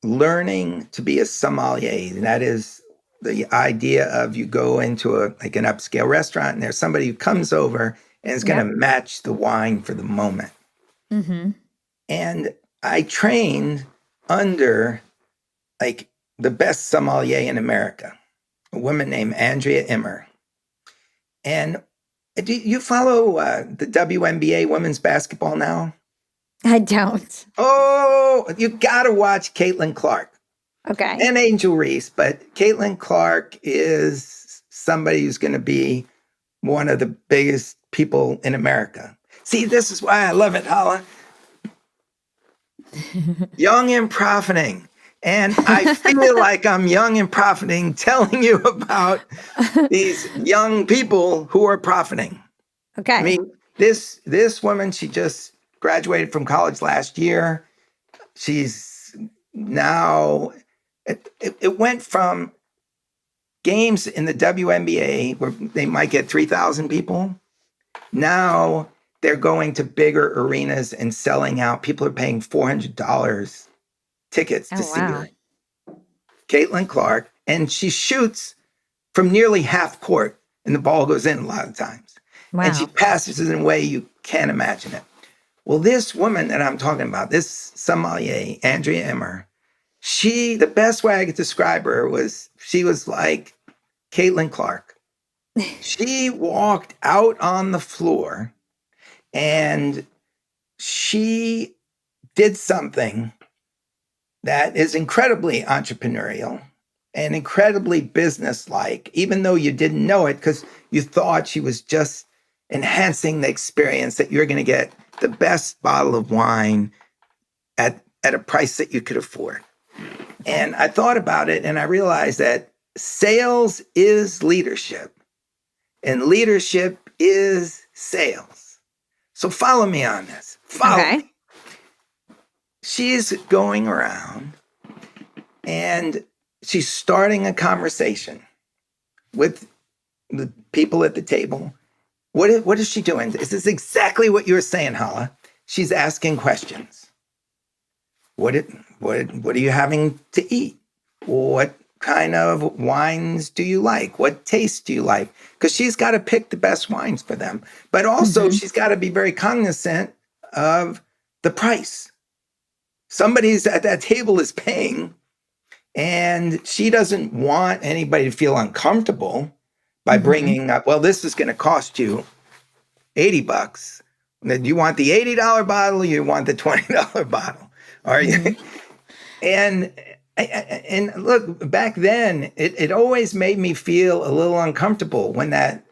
Speaker 1: learning to be a sommelier. And that is the idea of you go into an upscale restaurant and there's somebody who comes over and is going to match the wine for the moment.
Speaker 3: Mm-hmm.
Speaker 1: And I trained under the best sommelier in America, a woman named Andrea Immer. And do you follow the WNBA women's basketball now?
Speaker 3: I don't.
Speaker 1: Oh, you got to watch Caitlin Clark.
Speaker 3: Okay.
Speaker 1: And Angel Reese, but Caitlin Clark is somebody who's going to be one of the biggest people in America. See, this is why I love it, Hala. Young and profiting. And I feel like I'm young and profiting, telling you about these young people who are profiting.
Speaker 3: Okay.
Speaker 1: I mean, this woman, she just graduated from college last year. She's now, it went from games in the WNBA where they might get 3,000 people. Now they're going to bigger arenas and selling out. People are paying $400 tickets to see her. Caitlin Clark, and she shoots from nearly half court, and the ball goes in a lot of times. Wow. And she passes it in a way you can't imagine it. Well, this woman that I'm talking about, this sommelier, Andrea Immer, the best way I could describe her was she was like Caitlin Clark. She walked out on the floor and she did something that is incredibly entrepreneurial and incredibly businesslike, even though you didn't know it because you thought she was just enhancing the experience, that you're going to get the best bottle of wine at a price that you could afford. And I thought about it and I realized that sales is leadership and leadership is sales. So follow me on this. Follow me. She's going around and she's starting a conversation with the people at the table. What is she doing? This is exactly what you were saying, Hala. She's asking questions. What are you having to eat? What kind of wines do you like? What taste do you like? Because she's got to pick the best wines for them. But also she's got to be very cognizant of the price. Somebody's at that table is paying, and she doesn't want anybody to feel uncomfortable by bringing up, well, this is going to cost you $80. Then you want the $80 bottle, or you want the $20 bottle? Are you? And look, back then, it always made me feel a little uncomfortable when that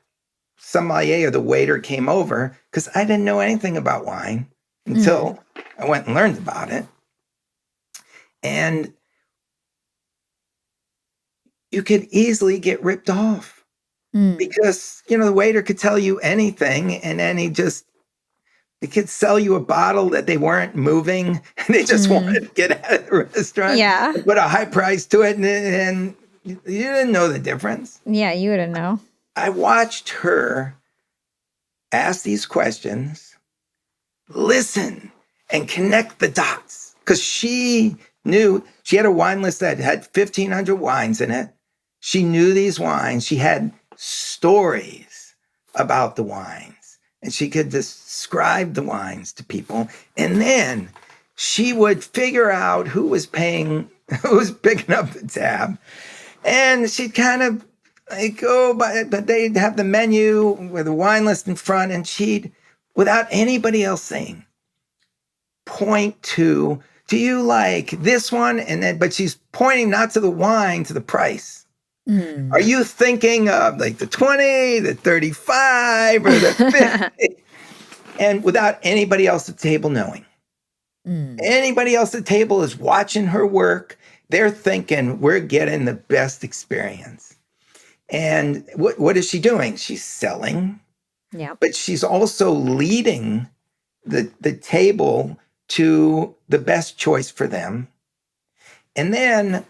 Speaker 1: sommelier or the waiter came over, because I didn't know anything about wine until I went and learned about it. And you could easily get ripped off because, the waiter could tell you anything, and then they could sell you a bottle that they weren't moving. And they just wanted to get out of the restaurant. Yeah. Put a high price to it. And you didn't know the difference.
Speaker 3: Yeah, you wouldn't know.
Speaker 1: I watched her ask these questions, listen, and connect the dots. Because she knew, she had a wine list that had 1,500 wines in it. She knew these wines. She had stories about the wines. and she could describe the wines to people. And then she would figure out who was picking up the tab. And she'd kind of like go by, but they'd have the menu with a wine list in front, and she'd, without anybody else saying, point to, do you like this one? And then, but she's pointing not to the wine, to the price. Are you thinking of like the 20, the 35, or the 50? And without anybody else at the table knowing. Anybody else at the table is watching her work. They're thinking, we're getting the best experience. And what is she doing? She's selling, but she's also leading the table to the best choice for them. And then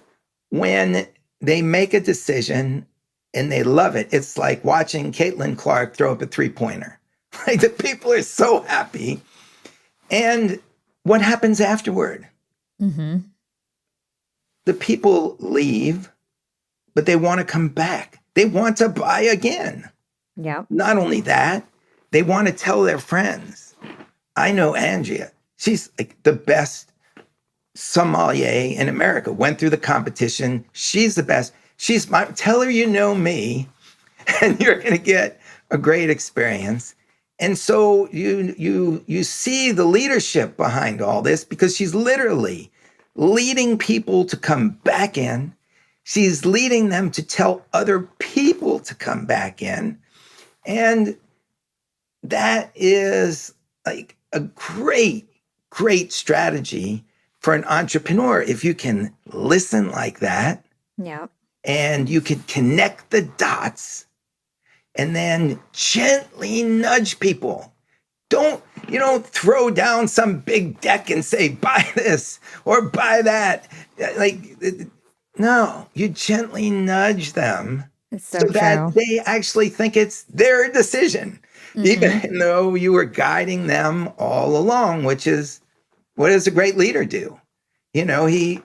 Speaker 1: when they make a decision and they love it, it's like watching Caitlin Clark throw up a three-pointer. Like, the people are so happy. And what happens afterward? The people leave, but they want to come back. They want to buy again. Not only that, they want to tell their friends. I know Andrea. She's like the best sommelier in America. Went through the competition. She's the best. Tell her you know me, and you're going to get a great experience. And so you see the leadership behind all this, because she's literally leading people to come back in. She's leading them to tell other people to come back in. And that is like a great, great strategy for an entrepreneur. If you can listen like that, and you can connect the dots, and then gently nudge people. You don't throw down some big deck and say, buy this or buy that. Like, no, you gently nudge them so that they actually think it's their decision, even though you were guiding them all along, which is, what does a great leader do? He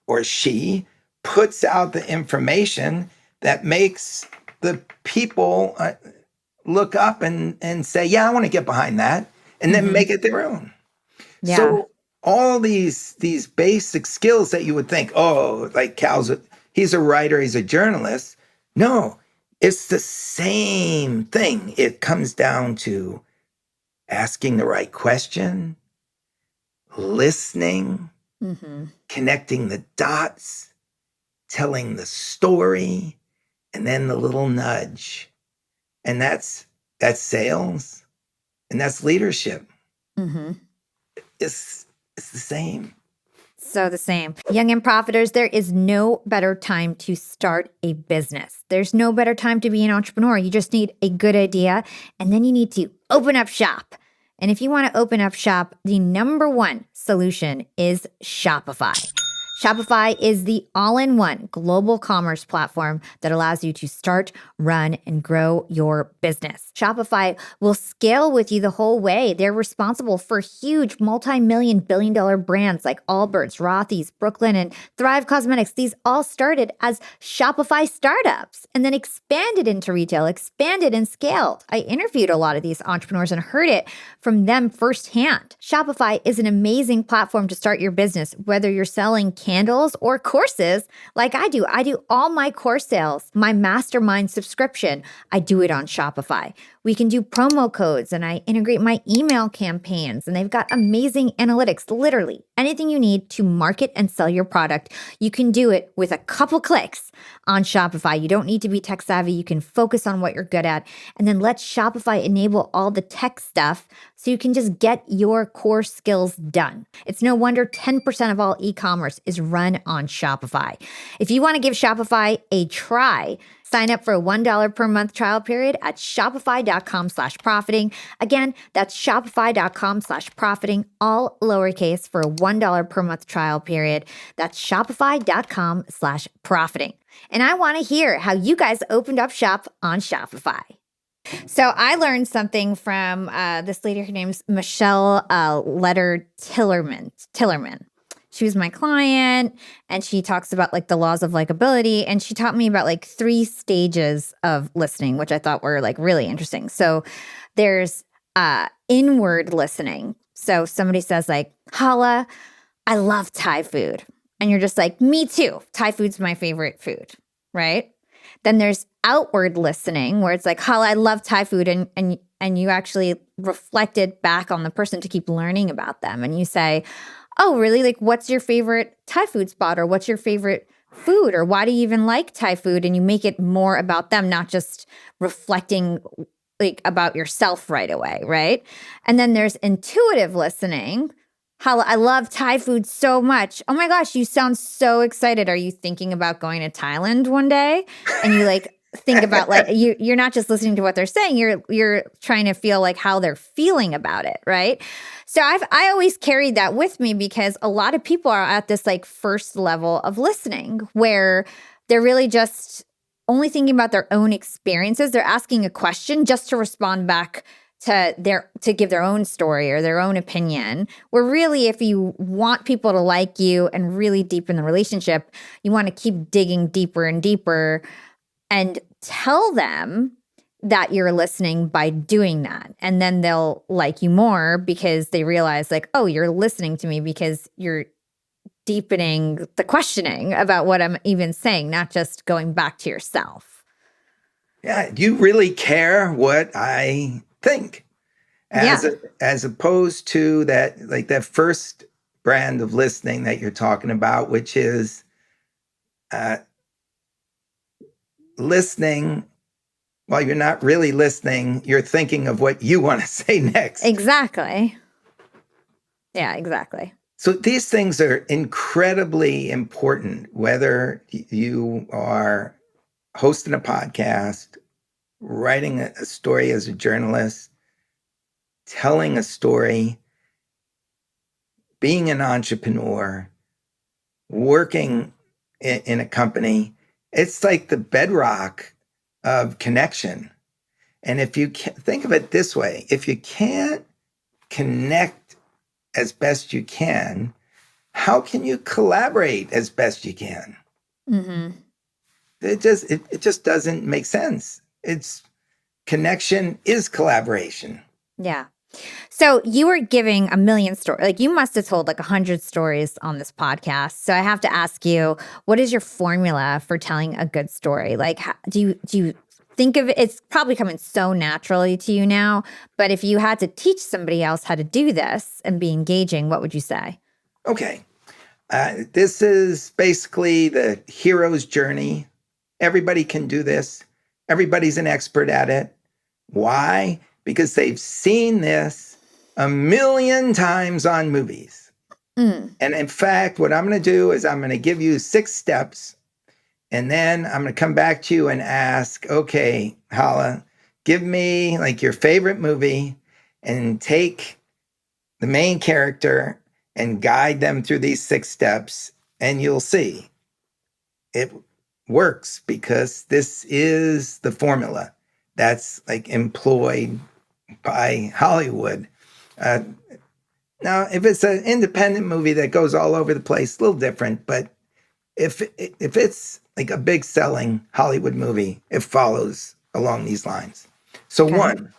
Speaker 1: or she puts out the information that makes the people look up and say, yeah, I want to get behind that, and then make it their own. So all these basic skills that you would think, oh, like he's a writer, he's a journalist. No, it's the same thing. It comes down to asking the right question, listening, connecting the dots, telling the story, and then the little nudge. And that's sales, and that's leadership. It's the same.
Speaker 3: So the same. Young and profiters, there is no better time to start a business. There's no better time to be an entrepreneur. You just need a good idea, and then you need to open up shop. And if you want to open up shop, the number one solution is Shopify. Shopify is the all-in-one global commerce platform that allows you to start, run, and grow your business. Shopify will scale with you the whole way. They're responsible for huge multi-million, billion-dollar brands like Allbirds, Rothy's, Brooklyn, and Thrive Cosmetics. These all started as Shopify startups and then expanded into retail, expanded and scaled. I interviewed a lot of these entrepreneurs and heard it from them firsthand. Shopify is an amazing platform to start your business, whether you're selling candles or courses like I do. I do all my course sales, my mastermind subscription. I do it on Shopify. We can do promo codes, and I integrate my email campaigns, and they've got amazing analytics. Literally anything you need to market and sell your product, you can do it with a couple clicks on Shopify. You don't need to be tech savvy. You can focus on what you're good at, and then let Shopify enable all the tech stuff so you can just get your core skills done. It's no wonder 10% of all e-commerce is run on Shopify. If you want to give Shopify a try, sign up for a $1 per month trial period at shopify.com/profiting. Again, that's shopify.com/profiting, all lowercase, for a $1 per month trial period. That's shopify.com/profiting. And I want to hear how you guys opened up shop on Shopify. So I learned something from this lady. Her name's Michelle Tillerman. She was my client, and she talks about like the laws of likability, and she taught me about like 3 stages of listening, which I thought were like really interesting. So there's inward listening. So somebody says like, Hala, I love Thai food. And you're just like, me too. Thai food's my favorite food, right? Then there's outward listening where it's like, Hala, I love Thai food. And you actually reflected back on the person to keep learning about them. And you say, oh, really? Like, what's your favorite Thai food spot? Or what's your favorite food? Or why do you even like Thai food? And you make it more about them, not just reflecting like about yourself right away, right? And then there's intuitive listening. How I love Thai food so much. Oh my gosh, you sound so excited. Are you thinking about going to Thailand one day? And you like think about like you're not just listening to what they're saying. You're trying to feel like how they're feeling about it, right? So I always carried that with me because a lot of people are at this like first level of listening where they're really just only thinking about their own experiences. They're asking a question just to respond back to give their own story or their own opinion. Where really, if you want people to like you and really deepen the relationship, you want to keep digging deeper and deeper and tell them that you're listening by doing that. And then they'll like you more because they realize like, oh, you're listening to me because you're deepening the questioning about what I'm even saying, not just going back to yourself.
Speaker 1: Yeah, you really care what I think, as opposed to that first brand of listening that you're talking about, which is listening while you're not really listening. You're thinking of what you want to say next.
Speaker 3: Exactly. Yeah, exactly.
Speaker 1: So these things are incredibly important, whether you are hosting a podcast, writing a story as a journalist, telling a story, being an entrepreneur, working in a company. It's like the bedrock of connection. And if you think of it this way, if you can't connect as best you can, how can you collaborate as best you can?
Speaker 3: Mm-hmm.
Speaker 1: It just doesn't make sense. It's connection is collaboration.
Speaker 3: Yeah. So you were giving a million stories. Like you must have told like 100 stories on this podcast. So I have to ask you, what is your formula for telling a good story? Like, do you think of it? It's probably coming so naturally to you now. But if you had to teach somebody else how to do this and be engaging, what would you say?
Speaker 1: Okay. This is basically the hero's journey. Everybody can do this. Everybody's an expert at it. Why? Because they've seen this a million times on movies. And in fact, what I'm going to do is I'm going to give you 6 steps. And then I'm going to come back to you and ask, okay, Hala, give me like your favorite movie and take the main character and guide them through these 6 steps. And you'll see it works because this is the formula that's like employed by Hollywood. Now, if it's an independent movie that goes all over the place, a little different. But if it's like a big selling Hollywood movie, it follows along these lines. So
Speaker 3: Okay.
Speaker 1: 1,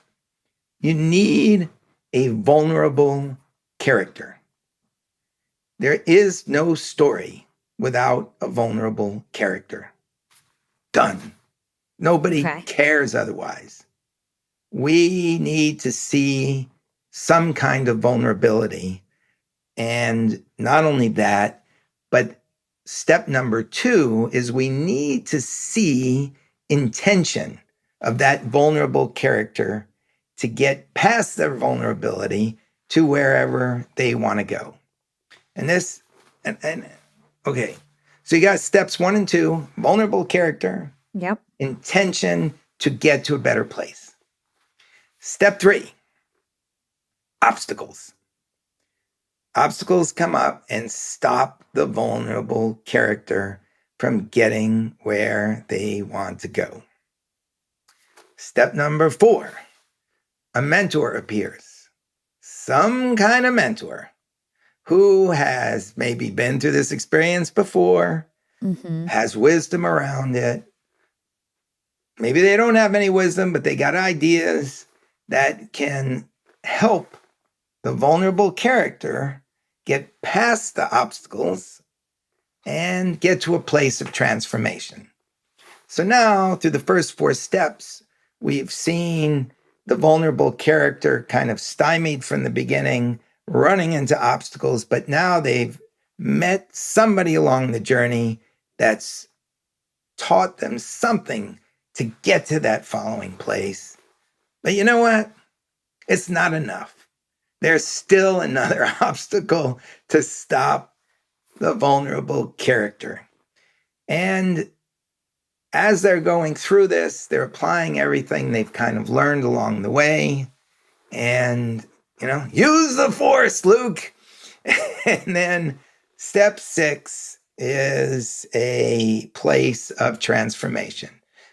Speaker 1: you need a vulnerable character. There is no story without a vulnerable character. Done. Nobody cares otherwise. We need to see some kind of vulnerability. And not only that, but step number 2 is we need to see intention of that vulnerable character to get past their vulnerability to wherever they want to go. And this, and okay. So you got steps 1 and 2, vulnerable character,
Speaker 3: Yep.
Speaker 1: intention to get to a better place. Step 3, obstacles. Obstacles come up and stop the vulnerable character from getting where they want to go. Step number 4, a mentor appears. Some kind of mentor who has maybe been through this experience before, has wisdom around it. Maybe they don't have any wisdom, but they got ideas that can help the vulnerable character get past the obstacles and get to a place of transformation. So now, through the first 4 steps, we've seen the vulnerable character kind of stymied from the beginning, running into obstacles, but now they've met somebody along the journey that's taught them something to get to that following place. But you know what? It's not enough. There's still another obstacle to stop the vulnerable character. And as they're going through this, they're applying everything they've kind of learned along the way. And, use the force, Luke. And then step 6 is a place of transformation,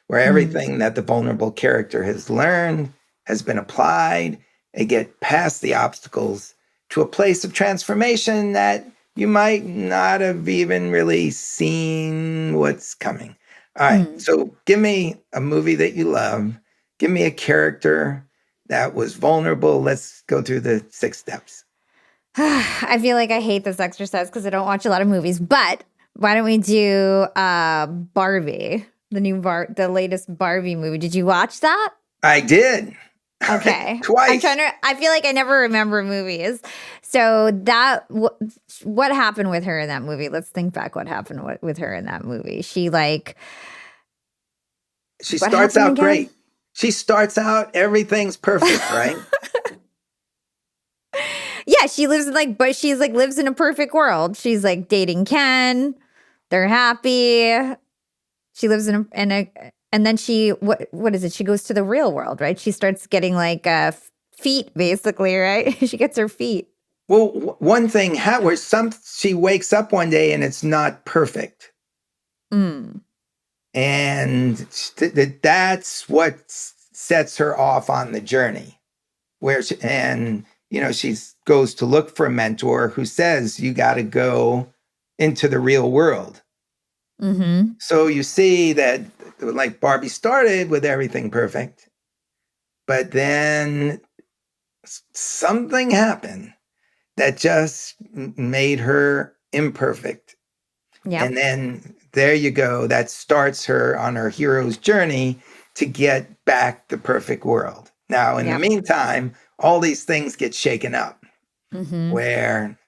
Speaker 1: where everything that the vulnerable character has learned has been applied. They get past the obstacles to a place of transformation that you might not have even really seen what's coming. All right, so give me a movie that you love. Give me a character that was vulnerable. Let's go through the 6 steps.
Speaker 3: I feel like I hate this exercise because I don't watch a lot of movies, but why don't we do Barbie, the latest Barbie movie? Did you watch that?
Speaker 1: I did.
Speaker 3: Okay.
Speaker 1: Twice.
Speaker 3: I feel like I never remember movies. So what happened with her in that movie? Let's think back what happened with her in that movie. She
Speaker 1: starts out great. She starts out, everything's perfect, right?
Speaker 3: Yeah, she lives lives in a perfect world. She's dating Ken. They're happy. She lives in a and then she what is it? She goes to the real world, right? She starts getting feet, basically, right? She gets her feet.
Speaker 1: Well, one thing where she wakes up one day and it's not perfect. And that's what sets her off on the journey, where she goes to look for a mentor who says you got to go into the real world. So you see that Barbie started with everything perfect, but then something happened that just made her imperfect. Yep. And then there you go. That starts her on her hero's journey to get back the perfect world. Now, in the meantime, all these things get shaken up, where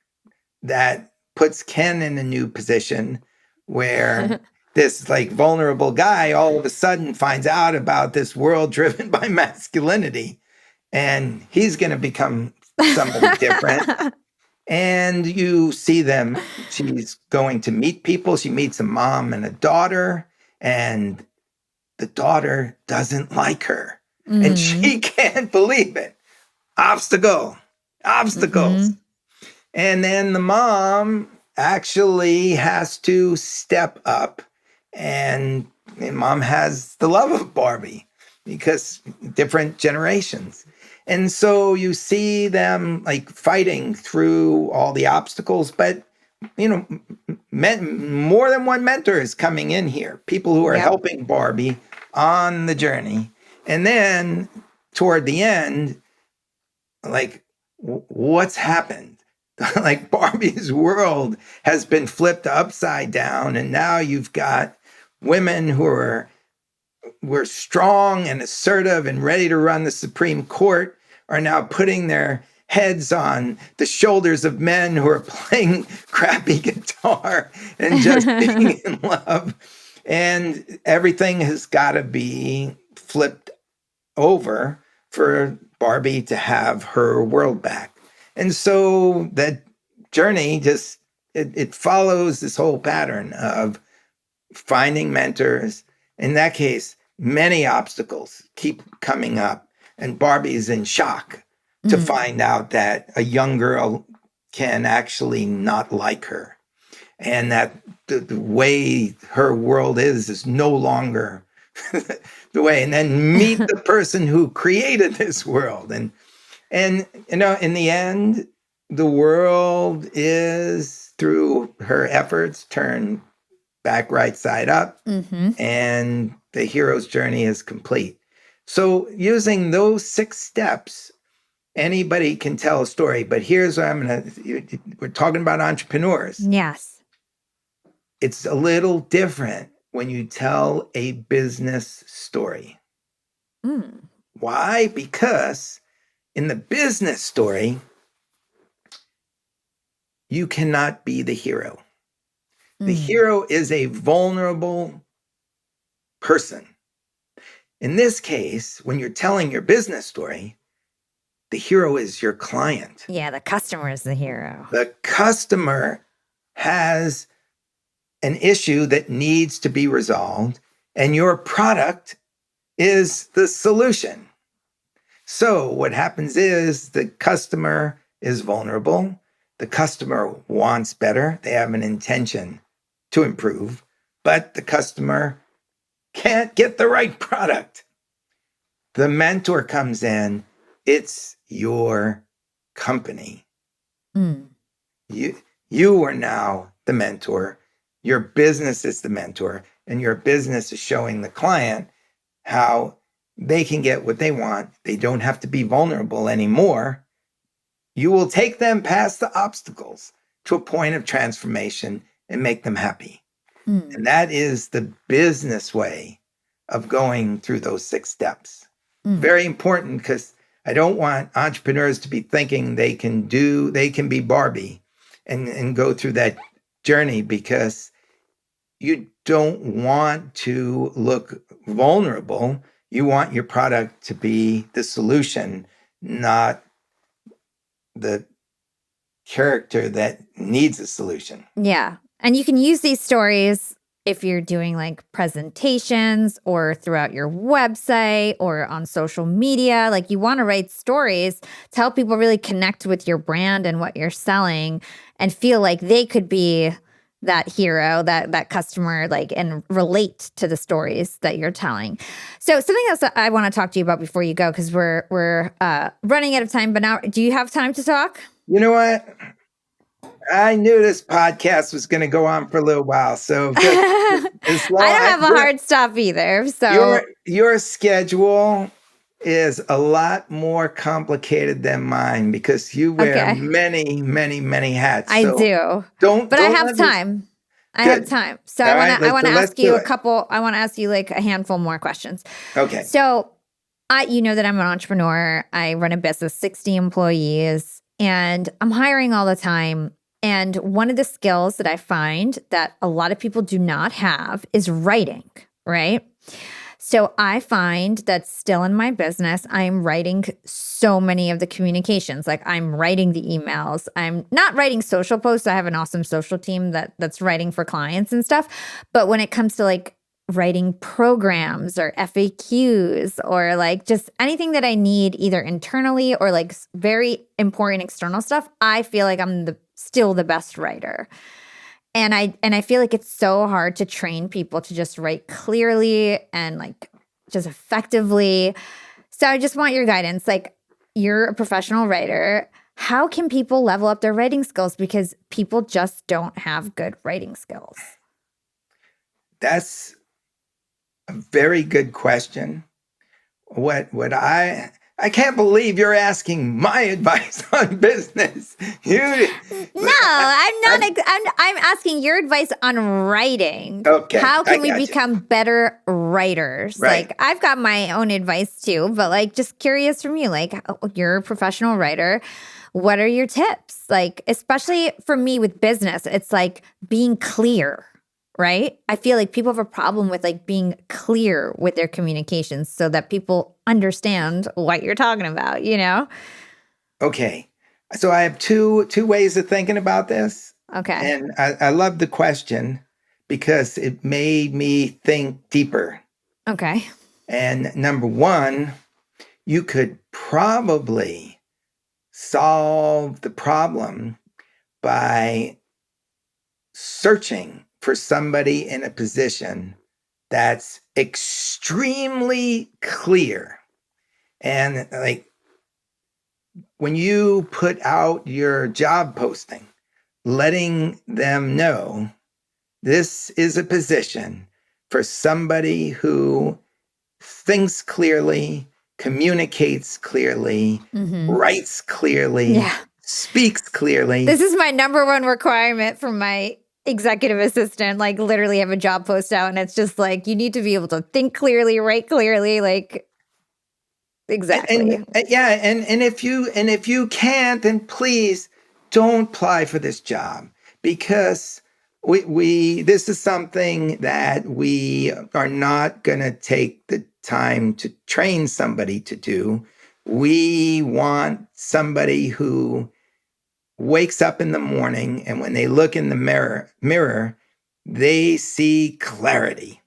Speaker 1: that puts Ken in a new position where this vulnerable guy all of a sudden finds out about this world driven by masculinity, and he's going to become somebody different. And you see them, she's going to meet people. She meets a mom and a daughter, and the daughter doesn't like her. And she can't believe it. Obstacles. And then the mom actually has to step up, and mom has the love of Barbie because different generations. And so you see them fighting through all the obstacles, but more than one mentor is coming in here, people who are helping Barbie on the journey. And then toward the end, what's happened? Barbie's world has been flipped upside down, and now you've got women who are strong and assertive and ready to run the Supreme Court are now putting their heads on the shoulders of men who are playing crappy guitar and just being in love. And everything has got to be flipped over for Barbie to have her world back. And so that journey it follows this whole pattern of finding mentors. In that case, many obstacles keep coming up, and Barbie's in shock to find out that a young girl can actually not like her, and that the way her world is no longer the way. And then meet the person who created this world. And in the end, the world is, through her efforts, turned back right side up, and the hero's journey is complete. So using those 6 steps, Anybody can tell a story, but here's what we're talking about entrepreneurs.
Speaker 3: Yes.
Speaker 1: It's a little different when you tell a business story.
Speaker 3: Mm.
Speaker 1: Why? Because in the business story, you cannot be the hero. The hero is a vulnerable person. In this case, when you're telling your business story, the hero is your client.
Speaker 3: Yeah, the customer is the hero.
Speaker 1: The customer has an issue that needs to be resolved, and your product is the solution. So what happens is the customer is vulnerable. The customer wants better. They have an intention to improve, but the customer can't get the right product. The mentor comes in. It's your company. You are now the mentor. Your business is the mentor, and your business is showing the client how they can get what they want. They don't have to be vulnerable anymore. You will take them past the obstacles to a point of transformation and make them happy. And that is the business way of going through those 6 steps. Very important, because I don't want entrepreneurs to be thinking they can be Barbie and go through that journey, because you don't want to look vulnerable. You want your product to be the solution, not the character that needs a solution.
Speaker 3: Yeah. And you can use these stories if you're doing like presentations or throughout your website or on social media. Like, you want to write stories to help people really connect with your brand and what you're selling and feel like they could be that hero, that customer, like, and relate to the stories that you're telling. So something else that I want to talk to you about before you go, because we're running out of time, but now, do you have time to talk?
Speaker 1: You know what? I knew this podcast was going to go on for a little while. So as long,
Speaker 3: I don't have a hard stop either. So
Speaker 1: your schedule is a lot more complicated than mine, because you wear many, many, many hats.
Speaker 3: I do. But I have time. I have time. So I want to ask you a couple. I want to ask you like a handful more questions.
Speaker 1: Okay.
Speaker 3: So you know that I'm an entrepreneur. I run a business, 60 employees, and I'm hiring all the time. And one of the skills that I find that a lot of people do not have is writing, right? So I find that still in my business, I'm writing so many of the communications. Like, I'm writing the emails. I'm not writing social posts. I have an awesome social team that's writing for clients and stuff. But when it comes to like writing programs or FAQs or like just anything that I need either internally or like very important external stuff, I feel like I'm still the best writer. And I feel like it's so hard to train people to just write clearly and like just effectively. So I just want your guidance. Like, you're a professional writer. How can people level up their writing skills? Because people just don't have good writing skills.
Speaker 1: That's a very good question. I can't believe you're asking my advice on business.
Speaker 3: No, I'm not. I'm asking your advice on writing.
Speaker 1: Okay.
Speaker 3: How can we become better writers?
Speaker 1: Right.
Speaker 3: Like, I've got my own advice too, but like, just curious from you, like, you're a professional writer. What are your tips? Like, especially for me with business, it's like being clear. Right? I feel like people have a problem with like being clear with their communications so that people understand what you're talking about, you know?
Speaker 1: Okay. So I have two ways of thinking about this.
Speaker 3: Okay.
Speaker 1: And I love the question because it made me think deeper.
Speaker 3: Okay.
Speaker 1: And number one, you could probably solve the problem by searching for somebody in a position that's extremely clear. And like, when you put out your job posting, letting them know this is a position for somebody who thinks clearly, communicates clearly,
Speaker 3: Mm-hmm.
Speaker 1: writes clearly,
Speaker 3: Yeah.
Speaker 1: speaks clearly.
Speaker 3: This is my number one requirement from my executive assistant. Like, literally have a job post out, and it's just like, you need to be able to think clearly, write clearly, like, exactly.
Speaker 1: And if you can't, then please don't apply for this job, because we this is something that we are not going to take the time to train somebody to do. We want somebody who wakes up in the morning, and when they look in the mirror, they see clarity.